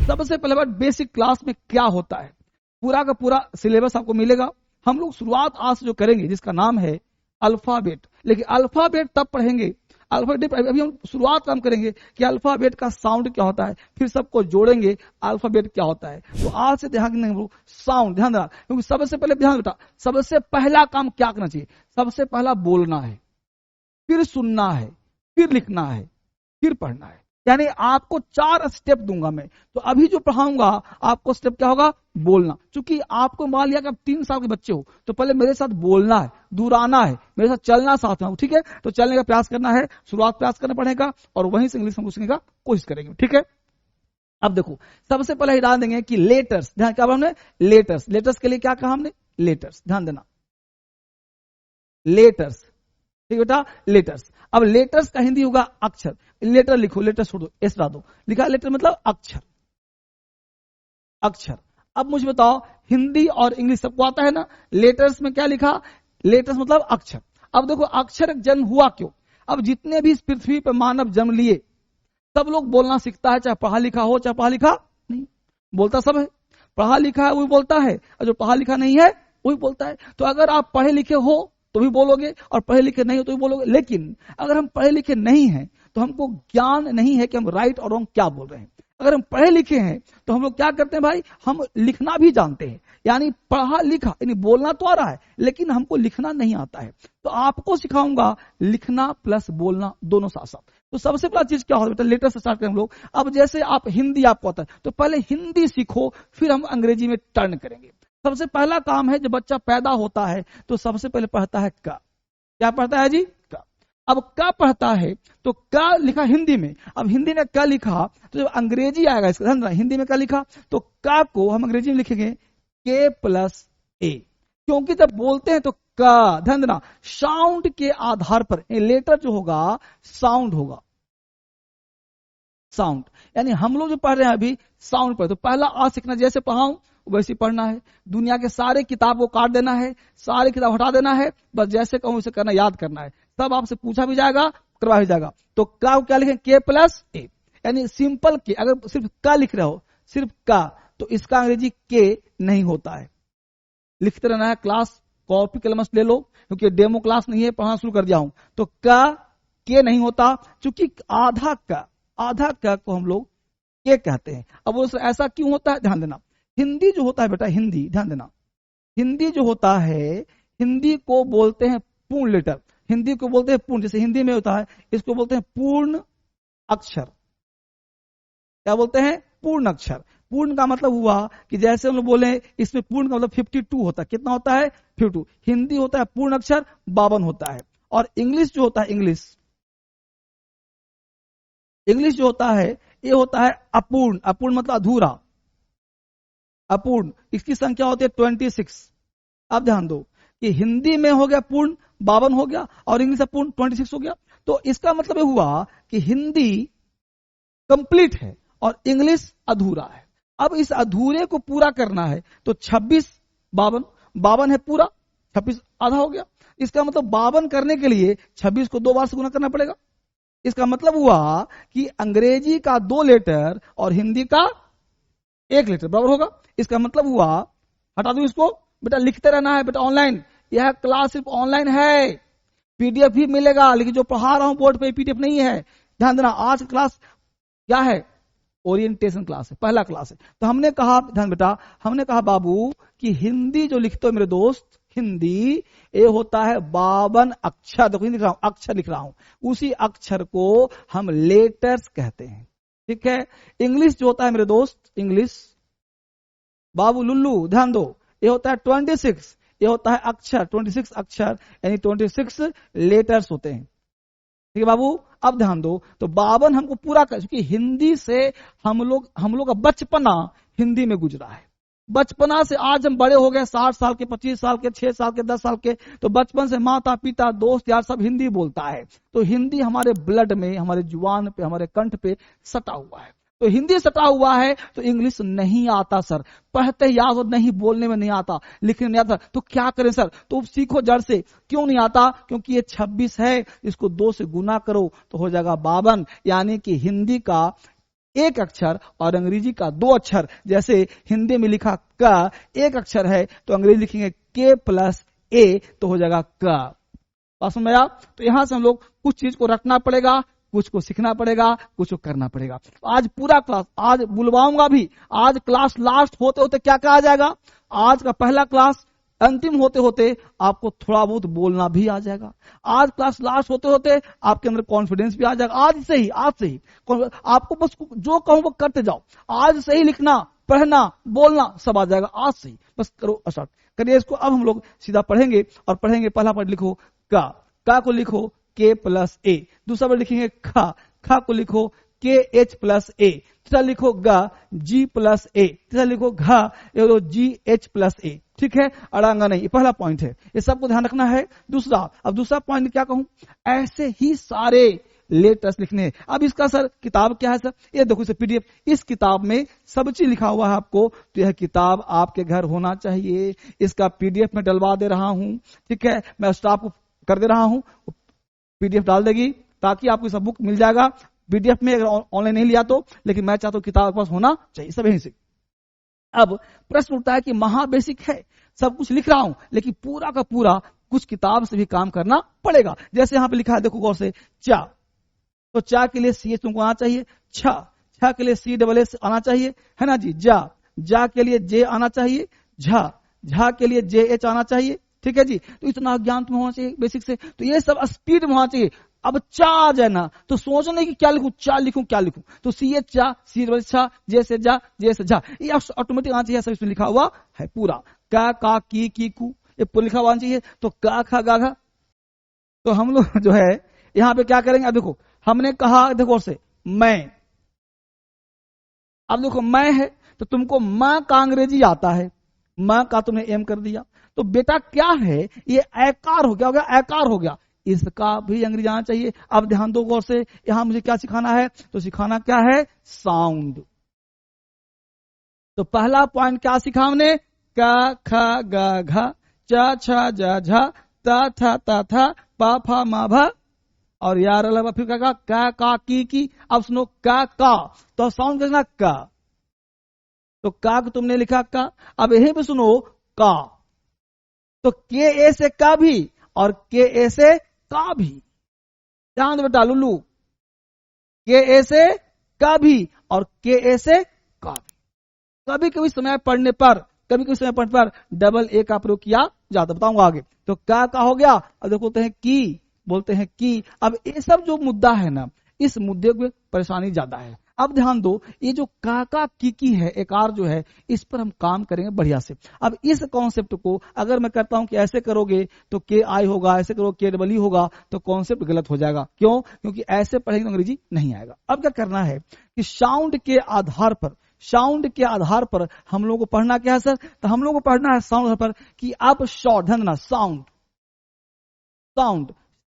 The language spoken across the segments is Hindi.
सबसे पहले बात, बेसिक क्लास में क्या होता है, पूरा का पूरा सिलेबस आपको मिलेगा। हम लोग शुरुआत आज से जो करेंगे जिसका नाम है अल्फाबेट, लेकिन अल्फाबेट तब पढ़ेंगे, अल्फाबेट अभी हम शुरुआत काम करेंगे कि अल्फाबेट का साउंड क्या होता है, फिर सबको जोड़ेंगे अल्फाबेट क्या होता है। तो आज से ध्यान देंगे साउंड, ध्यान देना, क्योंकि सबसे पहले ध्यान बेटा, सबसे पहला काम क्या करना चाहिए, सबसे पहला बोलना है, फिर सुनना है, फिर लिखना है, फिर पढ़ना है। यानी आपको 4 स्टेप दूंगा मैं। तो अभी जो पढ़ाऊंगा आपको स्टेप क्या होगा, बोलना। क्योंकि आपको मान लिया कि आप 3 साल के बच्चे हो, तो पहले मेरे साथ बोलना है, दूर आना है, मेरे साथ चलना साथ में, ठीक है। तो चलने का प्रयास करना है, शुरुआत प्रयास करना पड़ेगा, और वहीं से इंग्लिश हम सीखने का कोशिश करेंगे, ठीक है। अब देखो, सबसे पहले ही डाल देंगे कि लेटर्स, ध्यान क्या हमने, लेटर्स, लेटर्स के लिए क्या कहा हमने, लेटर्स, ध्यान देना, लेटर्स, ठीक बेटा, लेटर्स। अब लेटर्स का हिंदी होगा अक्षर। लेटर लिखो, लेटर छोड़ो, एस डाल दो, लिखा लेटर मतलब अक्षर, अक्षर। अब मुझे बताओ, हिंदी और इंग्लिश सबको आता है ना, लेटर्स में क्या लिखा, लेटर्स मतलब अक्षर। अब देखो, अक्षर जन्म हुआ क्यों, अब जितने भी इस पृथ्वी पर मानव जन्म लिए, सब लोग बोलना सीखता है, चाहे पढ़ा लिखा हो चाहे पढ़ा लिखा नहीं, बोलता सब है। पढ़ा लिखा है वही बोलता है, और जो पढ़ा लिखा नहीं है वही बोलता है। तो अगर आप पढ़े लिखे हो तो भी बोलोगे, और पढ़े लिखे नहीं हो तो भी बोलोगे। लेकिन अगर हम पढ़े लिखे नहीं हैं तो हमको ज्ञान नहीं है कि हम राइट और रॉन्ग क्या बोल रहे हैं। अगर हम पढ़े लिखे हैं तो हम लोग क्या करते हैं भाई, हम लिखना भी जानते हैं। यानी पढ़ा लिखा, यानी बोलना तो आ रहा है लेकिन हमको लिखना नहीं आता है। तो आपको सिखाऊंगा लिखना प्लस बोलना दोनों साथ साथ। तो सबसे पहला चीज क्या होता है बेटा, लेटर से स्टार्ट करें हम लोग। अब जैसे आप हिंदी आपको आता है तो पहले हिंदी सीखो, फिर हम अंग्रेजी में टर्न करेंगे। सबसे पहला काम है, जब बच्चा पैदा होता है तो सबसे पहले पढ़ता है का। क्या पढ़ता है जी, का। अब का पढ़ता है तो का लिखा हिंदी में। अब हिंदी में का लिखा तो जब अंग्रेजी आएगा इसका, ध्यान, हिंदी में का लिखा तो का को हम अंग्रेजी में लिखेंगे के प्लस ए। क्योंकि जब बोलते हैं तो का, ध्यान देना, साउंड के आधार पर लेटर जो होगा साउंड होगा, साउंड। यानी हम लोग जो पढ़ रहे हैं अभी साउंड पर। तो पहला आ सीखना, जैसे पढ़ाऊं वैसे पढ़ना है। दुनिया के सारे किताब को काट देना है, सारे किताब हटा देना है, बस जैसे कहूं उसे करना, याद करना है। तब आपसे पूछा भी जाएगा, करवा भी जाएगा। तो का क्या लिखें, के प्लस ए, यानी सिंपल के। अगर सिर्फ का लिख रहे हो, सिर्फ का, तो इसका अंग्रेजी के नहीं होता है। लिखते रहना है, क्लास कॉपी कलम ले लो, क्योंकि डेमो क्लास नहीं है, पढ़ना शुरू कर दिया हूं। तो का के नहीं होता, क्योंकि आधा का को हम लोग के कहते हैं। अब वो ऐसा क्यों होता है, ध्यान देना। हिंदी जो होता है बेटा, हिंदी, ध्यान देना, हिंदी जो होता है, हिंदी को बोलते हैं पूर्ण लेटर, हिंदी को बोलते हैं पूर्ण। जैसे हिंदी में होता है, इसको बोलते हैं पूर्ण अक्षर। क्या बोलते हैं, पूर्ण अक्षर। पूर्ण का मतलब हुआ कि जैसे हम लोग बोले, इसमें पूर्ण का मतलब 52 होता है। कितना होता है, 52। हिंदी होता है पूर्ण अक्षर 52 होता है। और इंग्लिश जो होता है, इंग्लिश जो होता है, ये होता है अपूर्ण। अपूर्ण मतलब अधूरा, अपूर्ण। इसकी संख्या होती है 26। अब ध्यान दो कि हिंदी में हो गया पूर्ण 52 हो गया, और इंग्लिश अपूर्ण 26 हो गया। तो इसका मतलब हुआ कि हिंदी कंप्लीट है और इंग्लिश अधूरा है। अब इस अधूरे को पूरा करना है तो 26 52 है पूरा, 26 आधा हो गया। इसका मतलब 52 करने के लिए 26 को 2 बार से गुना करना पड़ेगा। इसका मतलब हुआ कि अंग्रेजी का 2 लेटर और हिंदी का 1 लेटर बराबर होगा। इसका मतलब हुआ, हटा दो इसको बेटा, लिखते रहना है बेटा ऑनलाइन। यह क्लास सिर्फ ऑनलाइन है, पीडीएफ भी मिलेगा, लेकिन जो पढ़ा रहा हूं बोर्ड पे पीडीएफ नहीं है। ध्यान देना, आज क्लास क्या है, ओरिएंटेशन क्लास है, पहला क्लास है। तो हमने कहा, ध्यान बेटा, हमने कहा बाबू कि हिंदी जो लिखते हो मेरे दोस्त, हिंदी ये होता है 52 अक्षर। देखो लिख रहा हूं, अक्षर लिख रहा हूं, उसी अक्षर को हम लेटर्स कहते हैं, ठीक है। इंग्लिश जो होता है मेरे दोस्त, इंग्लिश बाबू लुल्लू ध्यान दो, ये होता है 26, ये होता है अक्षर 26 अक्षर, यानी 26 लेटर्स होते हैं, ठीक है बाबू। अब ध्यान दो, तो 52 हमको पूरा कर, क्योंकि हिंदी से हम लोग का बचपना हिंदी में गुजरा है। बचपना से आज हम बड़े हो गए, 60 साल के, 25 साल के, 6 साल के, 10 साल के, तो बचपन से माता पिता दोस्त यार सब हिंदी बोलता है। तो हिंदी हमारे ब्लड में, हमारे जुबान पे, हमारे कंठ पे सटा हुआ है। तो हिंदी सटा हुआ है तो इंग्लिश नहीं आता सर, पढ़ते याद हो नहीं, बोलने में नहीं आता, लिखने नहीं आता। तो क्या करें सर, तो सीखो जड़ से। क्यों नहीं आता, क्योंकि ये 26 है, इसको 2 से गुना करो तो हो जाएगा 52, यानी कि हिंदी का एक अक्षर और अंग्रेजी का 2 अक्षर। जैसे हिंदी में लिखा क एक अक्षर है, तो अंग्रेजी लिखेंगे के प्लस ए, तो हो जाएगा क। बात समझ में आया? तो यहां से हम लोग कुछ चीज को रखना पड़ेगा, कुछ को सीखना पड़ेगा, कुछ को करना पड़ेगा। तो आज पूरा क्लास, आज बुलवाऊंगा भी, आज क्लास लास्ट होते होते क्या कहा जाएगा, आज का पहला क्लास अंतिम होते होते आपको थोड़ा बहुत बोलना भी आ जाएगा। आज क्लास लास्ट होते होते आपके अंदर कॉन्फिडेंस भी आ जाएगा। आज से ही आपको बस जो कहूं वो करते जाओ। आज से ही लिखना, पढ़ना, बोलना सब आ जाएगा। आज से ही बस करो, स्टार्ट करिए इसको। अब हम लोग सीधा पढ़ेंगे और पढ़ेंगे। पहला वर्ड लिखो का को लिखो के प्लस ए। दूसरा वर्ड लिखेंगे खा को लिखो के एच प्लस ए। तीसरा लिखो जी प्लस ए। तीसरा लिखो जी एच प्लस ए। ठीक है, अड़ांगा नहीं, ये पहला पॉइंट है, ये सबको ध्यान रखना है। अब दूसरा पॉइंट क्या कहूं, ऐसे ही सारे लेटर्स लिखने हैं। अब इसका सर किताब क्या है सर, ये देखो इसे पीडीएफ, इस किताब में सब चीज लिखा हुआ है आपको। तो यह किताब आपके घर होना चाहिए। इसका पीडीएफ में डलवा दे रहा हूं, ठीक है, मैं स्टाफ को कर दे रहा हूं, पीडीएफ डाल देगी ताकि आपको सब बुक मिल जाएगा पीडीएफ में, अगर ऑनलाइन नहीं लिया तो। लेकिन मैं चाहता हूं किताब आपके पास होना चाहिए, सब यहीं से। अब प्रश्न उठता है कि महा बेसिक है, सब कुछ लिख रहा हूं, लेकिन पूरा का पूरा कुछ किताब से भी काम करना पड़ेगा। जैसे यहां पे लिखा है, देखो गौर से, चा, तो चा के लिए सी एच तुमको आना चाहिए, छा के लिए सी डबल एस आना चाहिए, है ना जी। जा के लिए जे आना चाहिए, झा के लिए जे एच आना चाहिए। ठीक है जी, तो इतना ज्ञान तुम्हें होना चाहिए बेसिक से। तो ये सब स्पीड में होना चाहिए। अब चा आ जाए ना तो सोचो नहीं कि क्या लिखूं, चा लिखूं क्या लिखूं, तो सी एच चा, सी डबल छा, जे से जा, जे से झा, ये ऑटोमेटिक आना चाहिए। सब इसमें लिखा हुआ है पूरा। का की कू, ये पूरा लिखा हुआ आना चाहिए। तो का खा गा घा। तो हम लोग जो है यहां पे क्या करेंगे, अब देखो हमने कहा, देखो से मैं, अब देखो मैं है तो तुमको मां का अंग्रेजी आता है, मां का तुमने एम कर दिया, तो बेटा क्या है, ये ऐकार हो गया, ऐकार हो गया, इसका भी अंग्रेजी आना चाहिए। अब ध्यान दो गौर से, यहां मुझे क्या सिखाना है, तो सिखाना क्या है, साउंड। तो पहला पॉइंट क्या सीखा हमने, का खा गा घा, चा छा जा झा, ता था ता था, पा फा मा भा, और यार अलावा फिर का की। अब सुनो का, तो साउंड करना का, तो का तुमने लिखा का। अब यहीं पे सुनो का, तो के ए से का भी और के ए से का भी, ध्यान दो बेटा लुल्लू, के ए से का भी और के ए से का भी। कभी कभी समय पढ़ने पर, डबल ए का प्रयोग किया जाता, बताऊंगा आगे। तो का हो गया। अब देखो बोलते हैं की। अब ये सब जो मुद्दा है ना, इस मुद्दे में परेशानी ज्यादा है। अब ध्यान दो, ये जो का की है, एकार जो है, इस पर हम काम करेंगे बढ़िया से। अब इस कॉन्सेप्ट को अगर मैं करता हूं कि ऐसे करोगे तो के आई होगा, ऐसे करोगे के डबल ई होगा, तो कॉन्सेप्ट गलत हो जाएगा। क्यों? क्योंकि ऐसे पढ़ेंगे तो अंग्रेजी नहीं आएगा। अब क्या करना है कि साउंड के आधार पर हम लोगों को पढ़ना क्या है सर, तो हम लोगों को पढ़ना है साउंड पर कि आप शॉर्ट, ध्यान देना,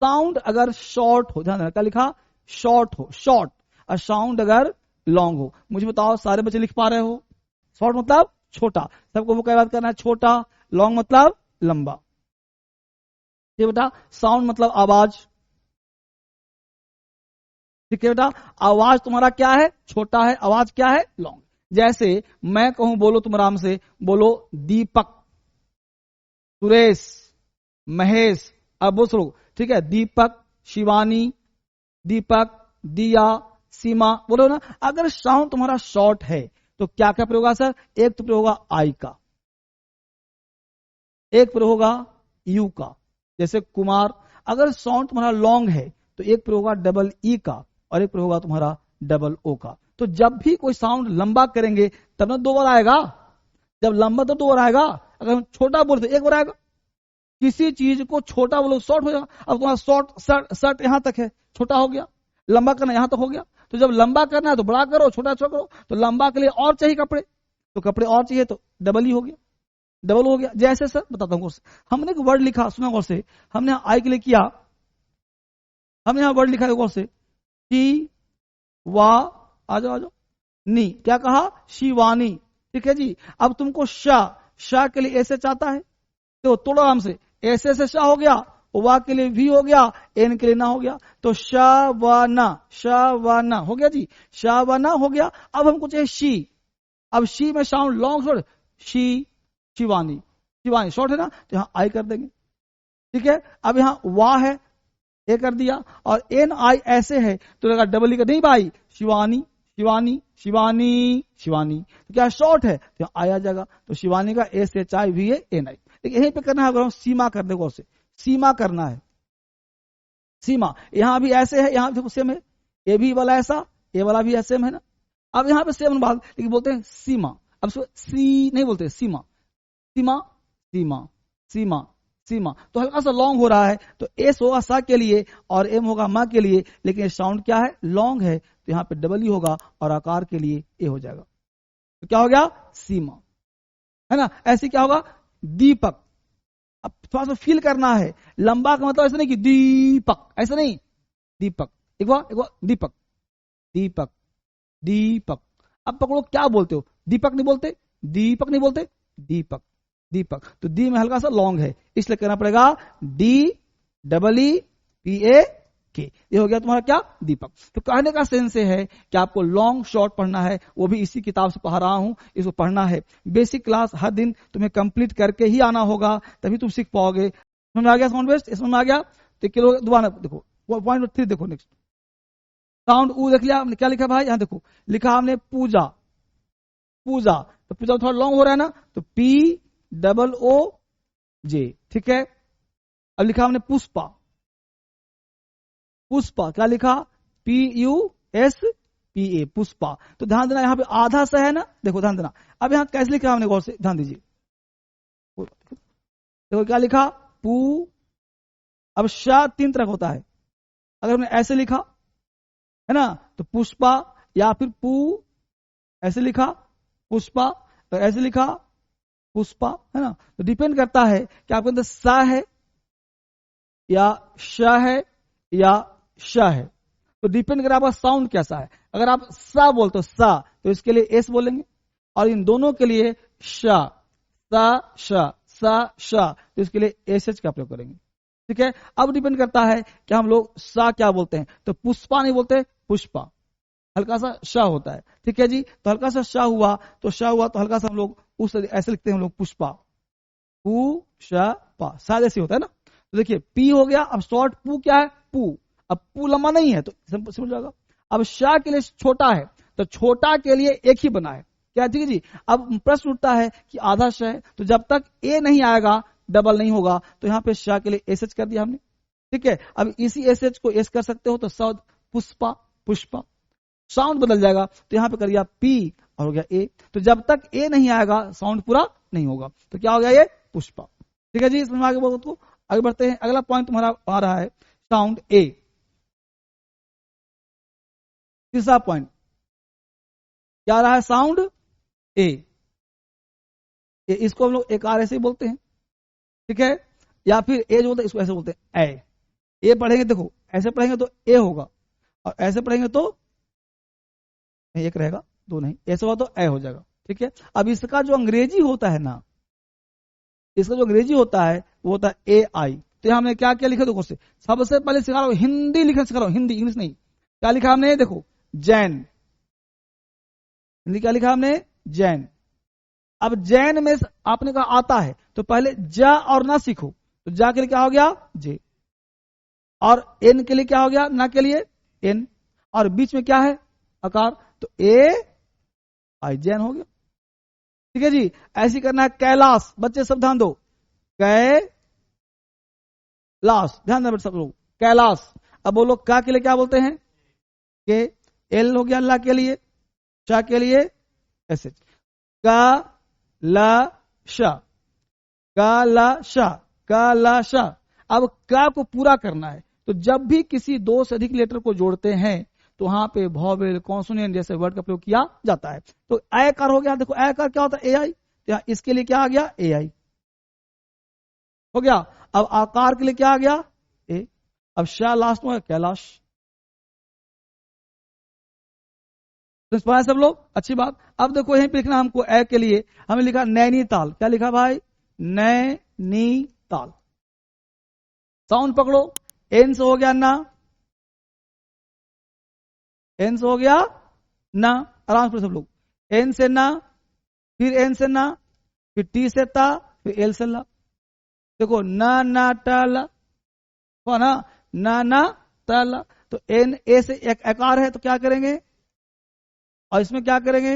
साउंड अगर शॉर्ट हो, ध्यान देना क्या लिखा, शॉर्ट हो, शॉर्ट, और साउंड अगर लॉन्ग हो। मुझे बताओ सारे बच्चे लिख पा रहे हो? शॉर्ट मतलब छोटा, सबको वो क्या बात करना है, छोटा, लॉन्ग मतलब लंबा। ये बेटा साउंड मतलब आवाज, ठीक है बेटा, आवाज तुम्हारा क्या है, छोटा है, आवाज क्या है, लॉन्ग। जैसे मैं कहूं बोलो, तुम आराम से बोलो, दीपक, सुरेश, महेश, अब बोल सुनो, ठीक है, दीपक, शिवानी, दीपक, दिया, सीमा, बोलो ना। अगर साउंड तुम्हारा शॉर्ट है तो क्या क्या प्रयोग होगा सर, एक तो प्रयोग होगा आई का, एक प्रयोग होगा यू का, जैसे कुमार। अगर साउंड तुम्हारा लॉन्ग है तो एक प्रयोग होगा डबल ई का और एक प्रयोग होगा तुम्हारा डबल ओ का। तो जब भी कोई साउंड लंबा करेंगे तब ना 2 बार आएगा, जब लंबा तो 2 बार आएगा। अगर हम छोटा बोलते 1 बार आएगा। किसी चीज को छोटा बोलो शॉर्ट हो जाएगा। अब तुम्हारा शर्ट यहां तक है, छोटा हो गया, लंबा करना यहां तक हो गया। तो जब लंबा करना है तो बड़ा करो, छोटा करो। तो लंबा के लिए और चाहिए कपड़े, तो कपड़े और चाहिए तो डबल ही हो गया, डबल हो गया। जैसे सर बताता हूं, हमने एक वर्ड लिखा, सुना गौर से, हमने आई के लिए किया, हमने यहां वर्ड लिखा है गौर से, शी वा, आ जाओ नी, क्या कहा, शिवानी, ठीक है जी। अब तुमको शाह के लिए ऐसे चाहता है तो तोड़ो आराम से, ऐसे से शाह हो गया, वा के लिए वी हो गया, एन के लिए ना हो गया, तो शावाना, शावाना हो गया जी, शावाना हो गया। अब हमको चाहिए शी, अब शी में sound long short, she, Shivani, Shivani short है ना, तो यहां आई कर देंगे, ठीक है। अब यहां वा है, ए कर दिया, और एन आई ऐसे है तो लगा डबल ई का नहीं भाई, शिवानी, शिवानी, शिवानी, शिवानी, तो क्या शॉर्ट है तो आई आ जाएगा, तो शिवानी का S H I V A N I. लेकिन यहीं पे करना है, अगर सीमा कर देखो उसे, सीमा करना है, सीमा। यहां भी ऐसे है, यहां देखो सेम है, ए भी वाला ऐसा, ए वाला भी ऐसे है ना। अब यहां पे सेम बात, लेकिन बोलते हैं सीमा, अब सी नहीं बोलते, सीमा, सीमा, सीमा, सीमा, सीमा, तो हल्का सा लॉन्ग हो रहा है, तो एस होगा सा के लिए और एम होगा मां के लिए, लेकिन साउंड क्या है, लॉन्ग है, तो यहां पे डबल ई होगा और आकार के लिए ए हो जाएगा, तो क्या हो गया, सीमा, है ना। ऐसे क्या होगा, दीपक। अब थोड़ा सा फील करना है, लंबा का मतलब ऐसा नहीं कि दीपक, ऐसा नहीं, दीपक, एक बार दीपक, दीपक, दीपक। अब पकड़ो क्या बोलते हो, दीपक नहीं बोलते, दीपक नहीं बोलते, दीपक, दीपक, तो दी में हल्का सा लॉन्ग है, इसलिए करना पड़ेगा D double E P A के, ये हो गया तुम्हारा क्या, दीपक। तो कहने का सेंस है कि आपको लॉन्ग शॉर्ट पढ़ना है, वो भी इसी किताब से पढ़ा रहा हूं, इसको पढ़ना है। बेसिक क्लास हर दिन तुम्हें कंप्लीट करके ही आना होगा, तभी तुम सीख पाओगे। समझ में आ गया साउंड बेस्ट, इसमें आ गया, तो किलो दोबारा देखो, पॉइंट 3 देखो नेक्स्ट, साउंड ऊ देख लिया हमने, क्या लिखा भाई, यहां देखो लिखा हमने पूजा, पूजा, तो पूजा थोड़ा लॉन्ग हो रहा है ना, तो पी डबल ओ जे, ठीक है। अब लिखा हमने पुष्पा, पुष्पा, क्या लिखा, P U S P A, Pushpa. तो ध्यान देना यहां पे आधा सा है ना, देखो ध्यान देना। अब यहां कैसे लिखा हमने, गौर से ध्यान दीजिए, देखो क्या लिखा, पू। अब शा 3 तरह होता है, अगर हमने ऐसे लिखा है ना, तो पुष्पा, या फिर पू ऐसे लिखा, पुष्पा, तो ऐसे लिखा पुष्पा, है ना। तो डिपेंड करता है कि आपके अंदर सा है या श है या श है, तो डिपेंड कर आपका साउंड कैसा है। अगर आप सा बोलते हो सा, तो इसके लिए एस बोलेंगे, और इन दोनों के लिए श, सा श, सा श, तो इसके लिए एस एच का प्रयोग करेंगे, ठीक है। अब डिपेंड करता है कि हम लोग सा क्या बोलते हैं, तो पुष्पा नहीं बोलते, पुष्पा, हल्का सा श होता है, ठीक है जी। तो हल्का सा श हुआ, तो श हुआ तो हल्का सा हम लोग उस ऐसे लिखते हैं हम लोग, पुष्पा, पू श पा, शायद ऐसे होता है ना। तो देखिए पी हो गया, अब शॉर्ट पू क्या है, पू, अब पू लंबा नहीं है तो समझ जाएगा। अब शाह के लिए छोटा है, तो छोटा के लिए एक ही बना है, क्या, ठीक है जी। अब प्रश्न उठता है कि आधा श है, तो जब तक ए नहीं आएगा डबल नहीं होगा, तो यहाँ पे शाह के लिए एस एच कर दिया हमने, ठीक है। अब इसी एस एच को एस कर सकते हो, तो सौद पुष्पा, पुष्पा, साउंड बदल जाएगा, तो यहां पे कर दिया पी और हो गया ए। तो जब तक ए नहीं आएगा साउंड पूरा नहीं होगा, तो क्या हो गया, ये पुष्पा, ठीक है जी। इसमें आगे बहुत आगे बढ़ते हैं, अगला पॉइंट तुम्हारा आ रहा है साउंड ए, तीसरा पॉइंट क्या आ रहा है, साउंड ए, इसको हम लोग एक आर ऐसे ही बोलते हैं, ठीक है, या फिर ए जो बोलते हैं इसको ऐसे बोलते हैं ए पढ़ेंगे, देखो ऐसे पढ़ेंगे तो ए होगा, और ऐसे पढ़ेंगे तो एक रहेगा, दो नहीं, ऐसा हुआ तो ए हो जाएगा, ठीक है। अब इसका जो अंग्रेजी होता है ना, इसका जो अंग्रेजी होता है वो होता है ए आई। तो हमने क्या क्या लिखा, देखो से सबसे पहले सिखा रहा हूं, हिंदी लिखना सिखा रहा हूं, हिंदी, इंग्लिश नहीं। क्या लिखा हमने, देखो जैन, हिंदी क्या लिखा हमने, जैन। अब जैन में आपने कहा आता है, तो पहले जा और ना सीखो, तो जा के लिए क्या हो गया, जे, और एन के लिए क्या हो गया, ना के लिए एन, और बीच में क्या है, आकार, तो ए आई, जैन हो गया, ठीक है जी। ऐसी करना है कैलाश, बच्चे सब ध्यान दो, कैलाश, ध्यान देना सब लोग, कैलाश। अब बोलो का के लिए क्या बोलते हैं, के, एल हो गया अल्लाह के लिए, शाह के लिए एस एच, का ला शाह, का ला शाह, का ला शाह। अब का को पूरा करना है, तो जब भी किसी 2 से अधिक लेटर को जोड़ते हैं तो वहां पे वॉवेल, कॉन्सोनेंट जैसे वर्ड का प्रयोग किया जाता है। तो ए कार हो गया, देखो ए कार क्या होता है, ए आई, तो इसके लिए क्या आ गया, ए आई हो गया। अब आकार के लिए क्या आ गया, ए। अब शाह लास्ट में कैलाश, तो पाए सब लोग, अच्छी बात। अब देखो यहीं पे लिखना हमको ए के लिए, हमें लिखा नैनीताल, क्या लिखा भाई, नैनीताल, साउंड पकड़ो, एन से हो गया ना, एन से हो गया ना, आराम से सब लोग, एन से ना, फिर एन से ना, फिर टी से ता, फिर एल से ला। देखो ना टा ला, हो ना ता ला। तो एन ए से एक आकार है तो क्या करेंगे, और इसमें क्या करेंगे,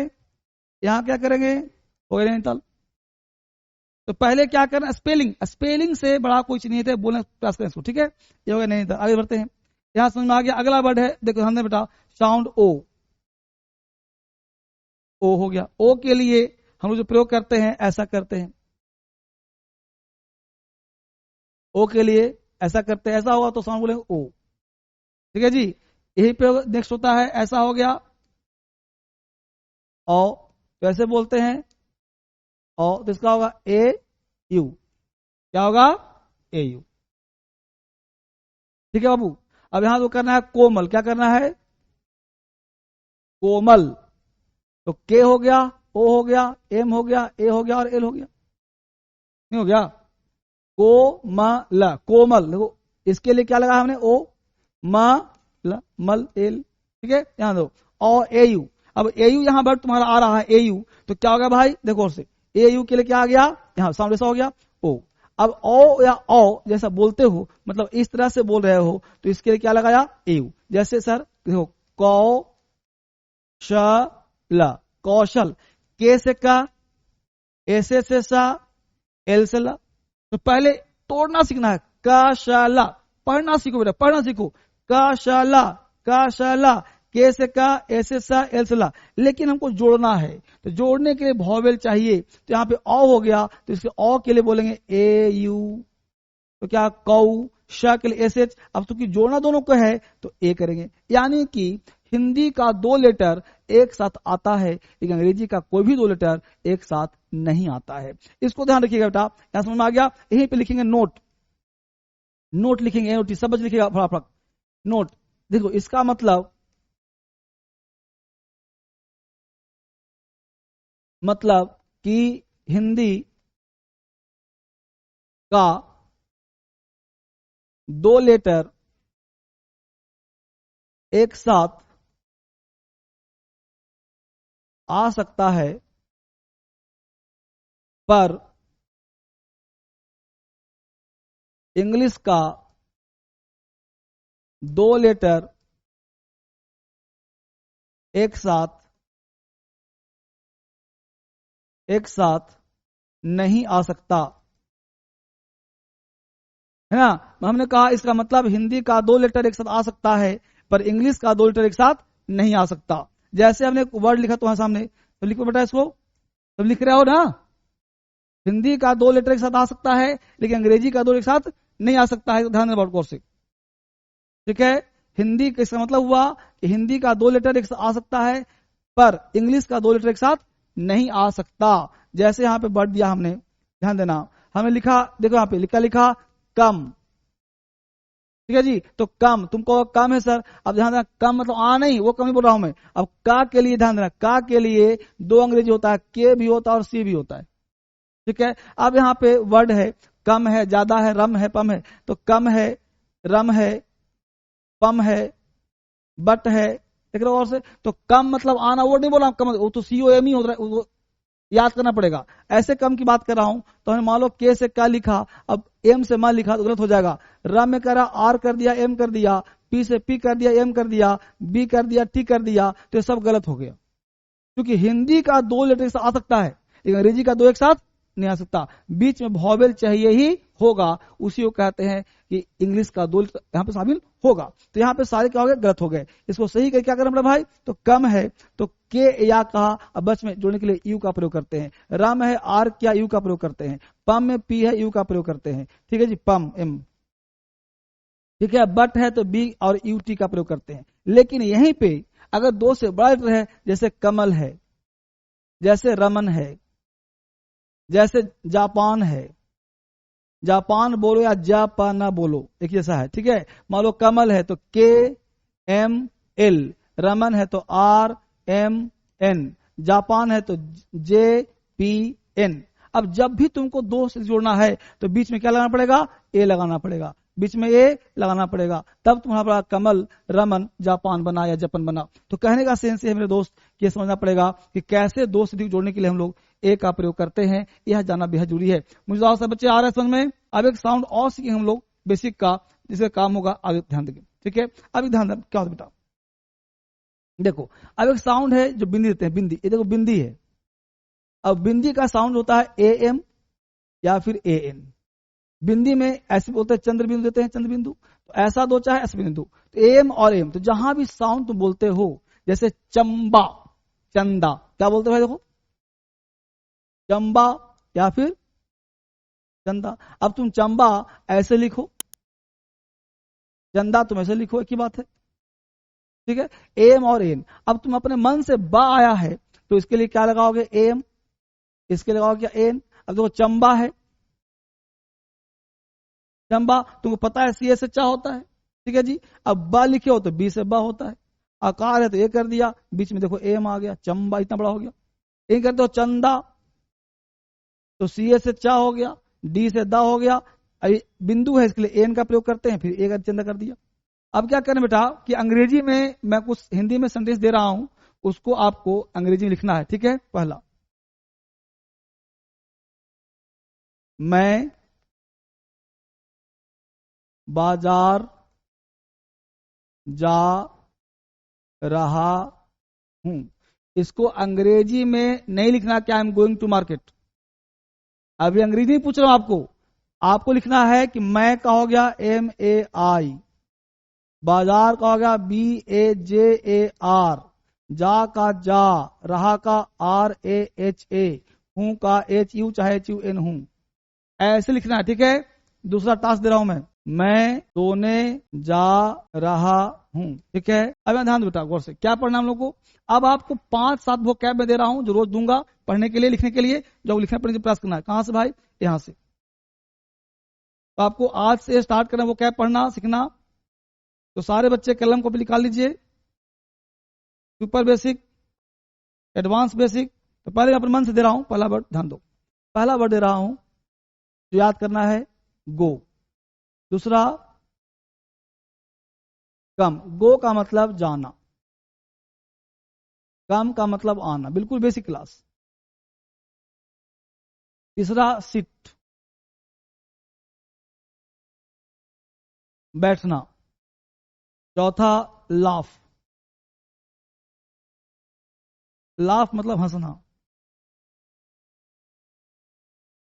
यहां क्या करेंगे, हो गया नैनीताल। तो पहले क्या करना, स्पेलिंग, स्पेलिंग से बड़ा कुछ नहीं थे, बोलने प्रयास करें इसको, ठीक है। ये हो गया नैनीताल। आगे बढ़ते हैं, यहां समझ में आ गया। अगला वर्ड है, देखो हमने बेटा साउंड ओ, ओ हो गया। ओ के लिए हम लोग जो प्रयोग करते हैं ऐसा करते हैं, ओ के लिए ऐसा करते हैं, ऐसा होगा तो साउंड बोलेंगे ओ, ठीक है जी। यही प्रयोग नेक्स्ट होता है, ऐसा हो गया ओ, तो ऐसे बोलते हैं ओ, तो इसका होगा ए यू, क्या होगा, ए यू, ठीक है बाबू। अब यहां तो करना है कोमल, क्या करना है, कोमल। तो के हो गया, ओ हो गया, एम हो गया, ए हो गया और एल हो गया, नहीं हो गया, कोमल, कोमल। देखो इसके लिए क्या लगा हमने, ओ म मल एल, ठीक है। यहां दो और ए यू। अब ए यू यहां वर्ड तुम्हारा आ रहा है ए यू, तो क्या हो गया भाई, देखो और से ए यू के लिए क्या आ गया, यहां सामने से हो गया ओ। अब ओ या ओ जैसा बोलते हो, मतलब इस तरह से बोल रहे हो, तो इसके लिए क्या लगाया, ए यू। जैसे सर देखो कौ श कौशल, के से का, ऐसे से सा, एल से ला। तो पहले तोड़ना सीखना है, काशाला, पढ़ना सीखो बेटा, पढ़ना सीखो, काशाला, काशाला, के से का, ऐसे सा, एल से ला। लेकिन हमको जोड़ना है, तो जोड़ने के लिए वॉवेल चाहिए, तो यहाँ पे औ हो गया, तो इसके औ के लिए बोलेंगे ए यू। तो क्या कौ, श के लिए एस एच। अब चूंकि जोड़ना दोनों को है तो ए करेंगे, यानी कि हिंदी का दो लेटर एक साथ आता है, लेकिन अंग्रेजी का कोई भी दो लेटर एक साथ नहीं आता है। इसको ध्यान रखिएगा बेटा, यहां समझ में आ गया। यहीं पे लिखेंगे नोट, नोट लिखेंगे, नोट सब लिखिएगा फटाफट, नोट। देखो इसका मतलब कि हिंदी का दो लेटर एक साथ आ सकता है, पर इंग्लिश का दो लेटर एक साथ नहीं आ सकता, है ना। हमने कहा इसका मतलब हिंदी का दो लेटर एक साथ आ सकता है, पर इंग्लिश का दो लेटर एक साथ नहीं आ सकता। जैसे हमने एक वर्ड लिखा तुम्हारे सामने, तो लिखो बेटा इसको, तो लिख रहे हो ना, हिंदी का दो लेटर एक साथ आ सकता है, लेकिन अंग्रेजी का दो एक साथ नहीं आ सकता है, तो ध्यान देना गौर से, ठीक है। हिंदी का इसका मतलब हुआ कि हिंदी का दो लेटर एक साथ आ सकता है, पर इंग्लिश का दो लेटर एक साथ नहीं आ सकता। जैसे यहां पे वर्ड दिया हमने, ध्यान देना, हमें लिखा, देखो यहां पे लिखा कम, ठीक है जी। तो कम, तुमको कम है सर, अब ध्यान देना, कम मतलब आ नहीं, वो कम ही बोल रहा हूं मैं। अब का के लिए ध्यान देना, का के लिए दो अंग्रेजी होता है, के भी होता है और सी भी होता है, ठीक है। अब यहाँ पे वर्ड है, कम है, ज्यादा है, रम है, पम है। तो कम है, रम है, पम है, बट है, देख रहे हो और से। तो कम मतलब आना, वो नहीं बोला कम, वो तो COM ही होता है, वो याद करना पड़ेगा। ऐसे कम की बात कर रहा हूं, तो हमने मान लो के से क्या लिखा, अब एम से मा लिखा तो गलत हो जाएगा। रम में करा आर कर दिया, एम कर दिया, पी से पी कर दिया, एम कर दिया, बी कर दिया, टी कर दिया, तो ये सब गलत हो गया। क्योंकि हिंदी का दो लेटर एक साथ आ सकता है, लेकिन अंग्रेजी का दो एक साथ नहीं आ सकता, बीच में वॉवेल चाहिए ही होगा। उसी को कहते हैं कि इंग्लिश का दो लेटर यहाँ पे शामिल होगा। तो यहाँ पे सारे क्या हो गए, गलत हो गए। इसको सही करके क्या करना पड़ा भाई, तो कम है तो के या कहा, अब बच में जोड़ने के लिए यू का प्रयोग करते हैं। रम है आर क्या, यू का प्रयोग करते हैं। पम में पी है, यू का प्रयोग करते हैं, ठीक है जी, पम एम, ठीक है। बट है तो बी और यूटी का प्रयोग करते हैं। लेकिन यहीं पे अगर दो से बड़ा लेटर है, जैसे कमल है, जैसे रमन है, जैसे जापान है, जापान बोलो या जापाना बोलो एक जैसा है, ठीक है। मान लो कमल है तो KML, रमन है तो RMN, जापान है तो JPN। अब जब भी तुमको दो से जोड़ना है तो बीच में क्या लगाना पड़ेगा, ए लगाना पड़ेगा। बीच में ए लगाना पड़ेगा, तब तुम्हारा पड़ा कमल, रमन, जापान बना या जपन बना। तो कहने का सेंस ये है मेरे दोस्त, ये समझना पड़ेगा कि कैसे दो सिद्धि को जोड़ने के लिए हम लोग ए का प्रयोग करते हैं, यह जानना बेहद जरूरी है। मुझे सब बच्चे आ रहे हैं समझ में। अब एक साउंड और सीखेंगे हम लोग बेसिक का, जिसका काम होगा आगे, ध्यान देंगे, ठीक है। अभी ध्यान दें क्या होता बेटा, देखो अब एक साउंड है जो बिंदी देते हैं, बिंदी, ये देखो बिंदी है। अब बिंदी का साउंड होता है ए एम या फिर ए एन। बिंदी में ऐसे बोलते हैं चंद्र बिंदु देते हैं, चंद्र बिंदु, तो ऐसा दो चाहे ऐसा बिंदु, तो एम और एम, तो जहां भी साउंड तुम बोलते हो, जैसे चंबा, चंदा, क्या बोलते हो भाई, देखो चंबा या फिर चंदा। अब तुम चंबा ऐसे लिखो, चंदा तुम ऐसे लिखो, एक ही बात है, ठीक है। एम और एन, अब तुम अपने मन से बा आया है तो इसके लिए क्या लगाओगे, एम, इसके लगाओगे क्या, एन। अब देखो चंबा है, चंबा तुमको पता है सी से चा होता है, ठीक है जी। अब बा लिखे हो तो बी से बा होता है, आकार है तो ये कर दिया, बीच में देखो एम आ गया, चंबा इतना बड़ा हो गया। ये करते हो चंदा तो सी से चा हो गया, डी से दा हो गया, बिंदु है इसके लिए एन का प्रयोग करते हैं, फिर ए का चंदा कर दिया। अब क्या करें बेटा कि अंग्रेजी में मैं कुछ हिंदी में सेंटेंस दे रहा हूं, उसको आपको अंग्रेजी में लिखना है, ठीक है। पहला, मैं बाजार जा रहा हूं, इसको अंग्रेजी में नहीं लिखना क्या, I am going to market. अभी अंग्रेजी नहीं पूछ रहा हूं आपको, आपको लिखना है कि मैं का हो गया एम ए आई, बाजार का हो गया B A J A R, जा का जा, रहा का आर ए एच ए, हूं का एच यू चाहे एच यू एन हूं, ऐसे लिखना है, ठीक है। दूसरा टास्क दे रहा हूं मैं सोने जा रहा हूं, ठीक है। अब ध्यान बेटा गौर से, क्या पढ़ना हम लोग को। अब आपको 5-7 वो कैब में दे रहा हूं जो रोज दूंगा पढ़ने के लिए, लिखने के लिए, जो लिखने पढ़ने का प्रयास करना है। कहां से भाई, यहां से। तो आपको आज से स्टार्ट करना वो कैब पढ़ना सीखना। तो सारे बच्चे कलम को भी निकाल लीजिए, सुपर बेसिक, एडवांस बेसिक। तो पहले अपने मन से दे रहा हूं, पहला वर्ड ध्यान दो, पहला वर्ड दे रहा हूं जो याद करना है, गो। दूसरा कम, गो का मतलब जाना, कम का मतलब आना, बिल्कुल बेसिक क्लास। तीसरा सिट, बैठना। चौथा लाफ, लाफ मतलब हंसना।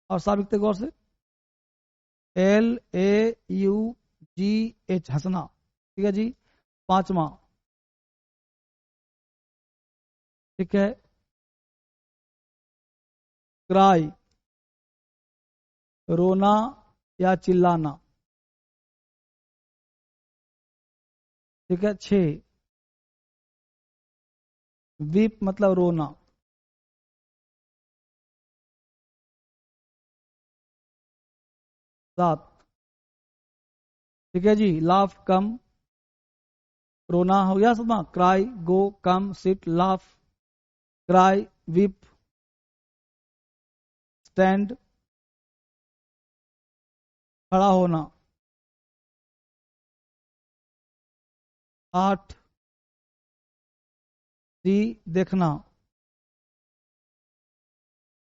और साफ लिखते गौर से, LAUGH, हंसना, ठीक है जी। पांचवा, ठीक है, क्राई, रोना या चिल्लाना, ठीक है। 6, वीप मतलब रोना। 7, ठीक है जी, लाफ, कम, रोना हो गया सब, cry, go, come, sit, laugh, cry, weep, stand, खड़ा होना। 8, सी, देखना,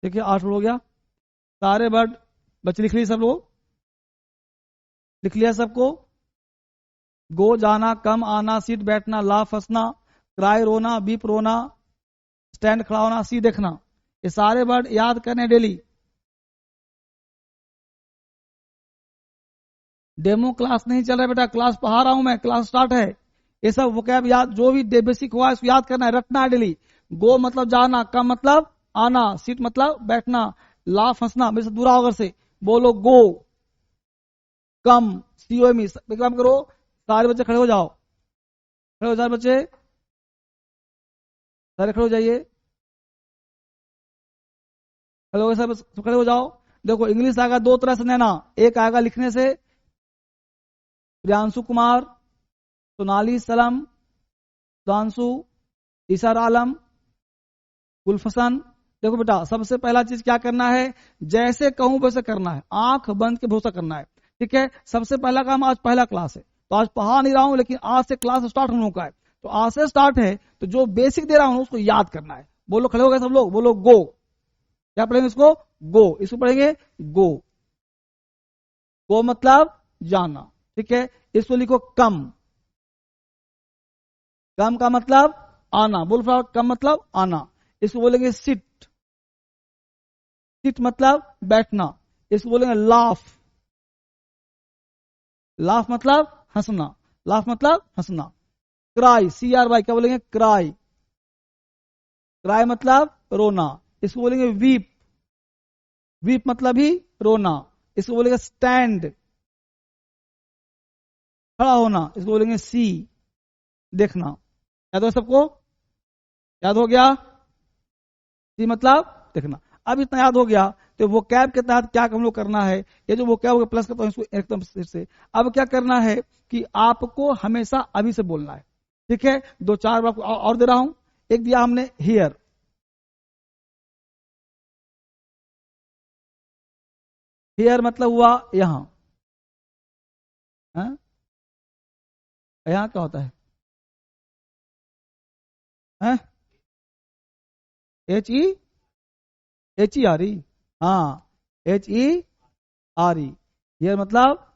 ठीक है। 8 हो गया, सारे वर्ड बच्चे लिख लिए सब लोग, लिख लिया सबको। गो जाना, कम आना, सीट बैठना, लाफ हंसना, क्राई रोना, बीप रोना, स्टैंड खड़ा होना, सी देखना, ये सारे वर्ड याद करने डेली। डेमो क्लास नहीं चल रहा है बेटा, क्लास पढ़ा रहा हूं मैं, क्लास स्टार्ट है। ये सब वोकैब याद, जो भी बेसिक हुआ इसको याद करना है, रटना है डेली। गो मतलब जाना, कम मतलब आना, सीट मतलब बैठना, लाफ हंसना। मेरे से दूरा होकर से बोलो, गो, कम, COM, काम करो। सारे बच्चे खड़े हो जाओ, खड़े हो जाओ बच्चे, सारे खड़े हो जाइए, खड़े हो सब खड़े हो जाओ। देखो इंग्लिश आएगा दो तरह से लेना, एक आएगा लिखने से, प्रियांशु कुमार, सोनाली सलम, सुधांशु, ईशर आलम, गुलफसन। देखो बेटा सबसे पहला चीज क्या करना है, जैसे कहूं वैसे करना है, आंख बंद के भरोसा करना है, ठीक है, सबसे पहला काम, आज पहला क्लास है तो आज पढ़ा नहीं रहा हूं, लेकिन आज से क्लास स्टार्ट हम लोगों का है, तो आज से स्टार्ट है तो जो बेसिक दे रहा हूं उसको याद करना है। बोलो, खड़े हो गए सब लोग, बोलो गो। क्या पढ़ेंगे इसको? गो। इसको पढ़ेंगे गो। गो मतलब जाना, ठीक है। इसको लिखो कम। कम का मतलब आना। बोल फ्लावर, कम मतलब आना। इसको बोलेंगे सिट। सिट मतलब बैठना। इसको बोलेंगे लाफ। लाफ मतलब हंसना। लाफ मतलब हंसना। क्राई, CRY, क्या बोलेंगे? क्राई। क्राई मतलब रोना। इसको बोलेंगे वीप। वीप मतलब ही रोना। इसको बोलेंगे स्टैंड, खड़ा होना। इसको बोलेंगे सी, देखना। याद हो सबको? याद हो गया? सी मतलब देखना। अब इतना याद हो गया तो वो कैब के तहत क्या हम लोग करना है, ये जो वो कैब प्लस करता हूं इसको एकदम फिर से। अब क्या करना है कि आपको हमेशा अभी से बोलना है, ठीक है। 2-4 बार और दे रहा हूं। एक दिया हमने हियर। हियर मतलब हुआ यहां। यहां क्या होता है? HERE। हाँ, HERE। हियर मतलब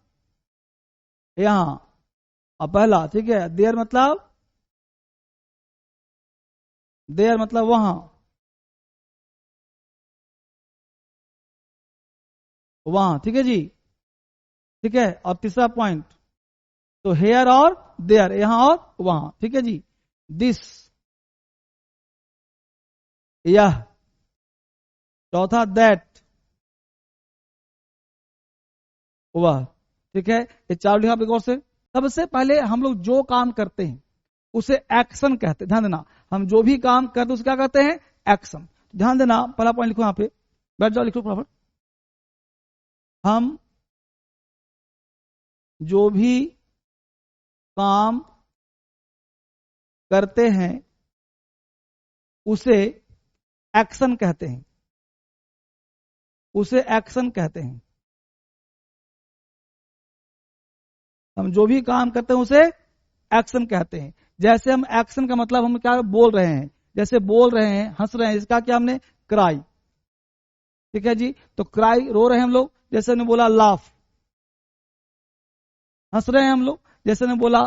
यहां। अब पहला, ठीक है। देयर मतलब वहां। वहां, ठीक है जी, ठीक है। और तीसरा पॉइंट, तो हेयर और देयर, यहां और वहां, ठीक है जी। दिस, यह। चौथा दैट, वह, ठीक है। ये 4 लिखा गौर से। सबसे पहले हम लोग जो काम करते हैं उसे एक्शन कहते हैं। ध्यान देना, हम जो भी काम करते हैं उसे क्या कहते हैं? एक्शन। ध्यान देना, पहला पॉइंट लिखो यहां पे, बैठ जाओ, लिखो फटाफट। हम जो भी काम करते हैं उसे एक्शन कहते हैं। उसे एक्शन कहते हैं। हम जो भी काम करते हैं उसे एक्शन कहते हैं। जैसे हम एक्शन का मतलब हम क्या बोल रहे हैं, जैसे बोल रहे हैं, हंस रहे हैं, इसका क्या हमने? क्राई, ठीक है जी। तो क्राई रो रहे हैं हम लोग, जैसे हमने बोला लाफ। हंस रहे हैं हम लोग, जैसे ने बोला,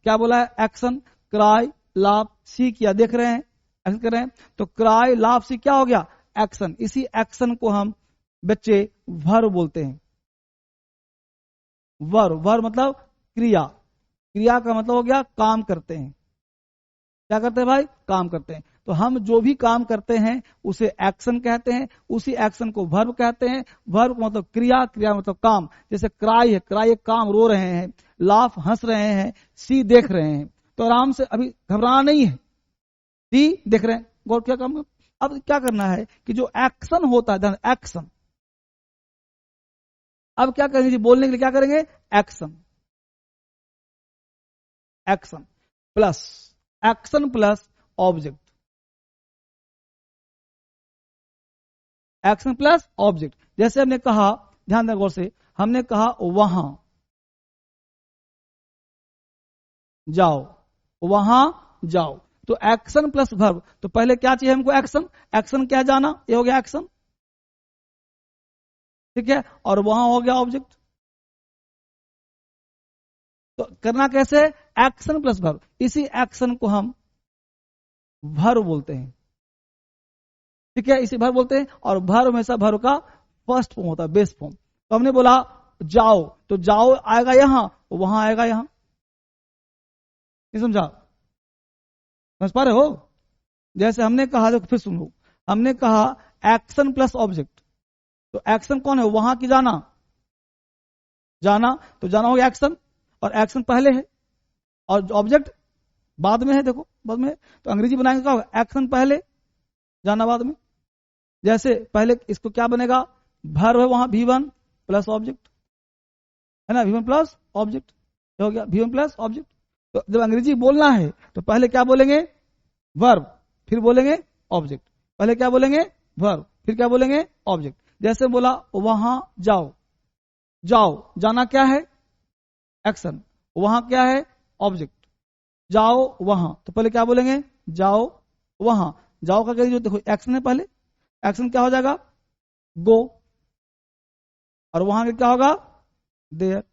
क्या बोला है? एक्शन। क्राई, लाफ, सी किया, देख रहे हैं, एक्शन कर रहे हैं। तो क्राई, लाफ, सी क्या हो गया? एक्शन। इसी एक्शन को हम बच्चे वर्ब बोलते हैं। वर्ब, वर्ब मतलब क्रिया। क्रिया का मतलब हो गया काम करते हैं। क्या करते हैं भाई? काम करते हैं। तो हम जो भी काम करते हैं उसे एक्शन कहते हैं। उसी एक्शन को वर्ब कहते हैं। वर्ब मतलब क्रिया, क्रिया मतलब काम। जैसे क्राई है, क्राई एक काम, रो रहे हैं। लाफ, हंस रहे हैं। सी, देख रहे हैं। तो आराम से, अभी घबराना नहीं है। सी, देख रहे हैं, गौर क्या काम। अब क्या करना है कि जो एक्शन होता है, एक्शन। अब क्या करेंगे जी? बोलने के लिए क्या करेंगे? Action. Action plus, action plus object. Action plus object. जैसे हमने कहा, ध्यान दें गौर से, हमने कहा वहां जाओ, वहां जाओ। तो एक्शन प्लस वर्ब, तो पहले क्या चाहिए हमको? एक्शन। एक्शन क्या? जाना, ये हो गया एक्शन, ठीक है। और वहां हो गया ऑब्जेक्ट। तो करना कैसे? Action plus verb. इसी एक्शन को हम वर्ब बोलते हैं, ठीक है। इसी वर्ब बोलते हैं। और वर्ब हमेशा वर्ब का फर्स्ट फॉर्म होता है, बेस फॉर्म। तो हमने बोला जाओ, तो जाओ आएगा यहां, वहां आएगा यहां। नहीं समझा? समझ पा रहे हो? जैसे हमने कहा, देखो फिर सुनो, हमने कहा एक्शन प्लस ऑब्जेक्ट। तो एक्शन कौन है? वहां की जाना, जाना। तो जाना हो गया एक्शन, और एक्शन पहले है और ऑब्जेक्ट बाद में है। देखो बाद में है। तो अंग्रेजी बनाएंगे क्या होगा? एक्शन पहले, जाना बाद में। जैसे पहले इसको क्या बनेगा? वर्ब है वहां, V1 प्लस ऑब्जेक्ट, है ना। V1 प्लस ऑब्जेक्ट हो गया, V1 प्लस ऑब्जेक्ट। तो जब अंग्रेजी बोलना है तो पहले क्या बोलेंगे? वर्ब, फिर बोलेंगे ऑब्जेक्ट। पहले क्या बोलेंगे? वर्ब, फिर क्या बोलेंगे? ऑब्जेक्ट। जैसे बोला वहां जाओ, जाओ, जाना क्या है? एक्शन। वहां क्या है? ऑब्जेक्ट। जाओ वहां, तो पहले क्या बोलेंगे? जाओ वहां। जाओ का जो देखो एक्शन है, पहले एक्शन क्या हो जाएगा? गो। और वहां का क्या होगा? देयर।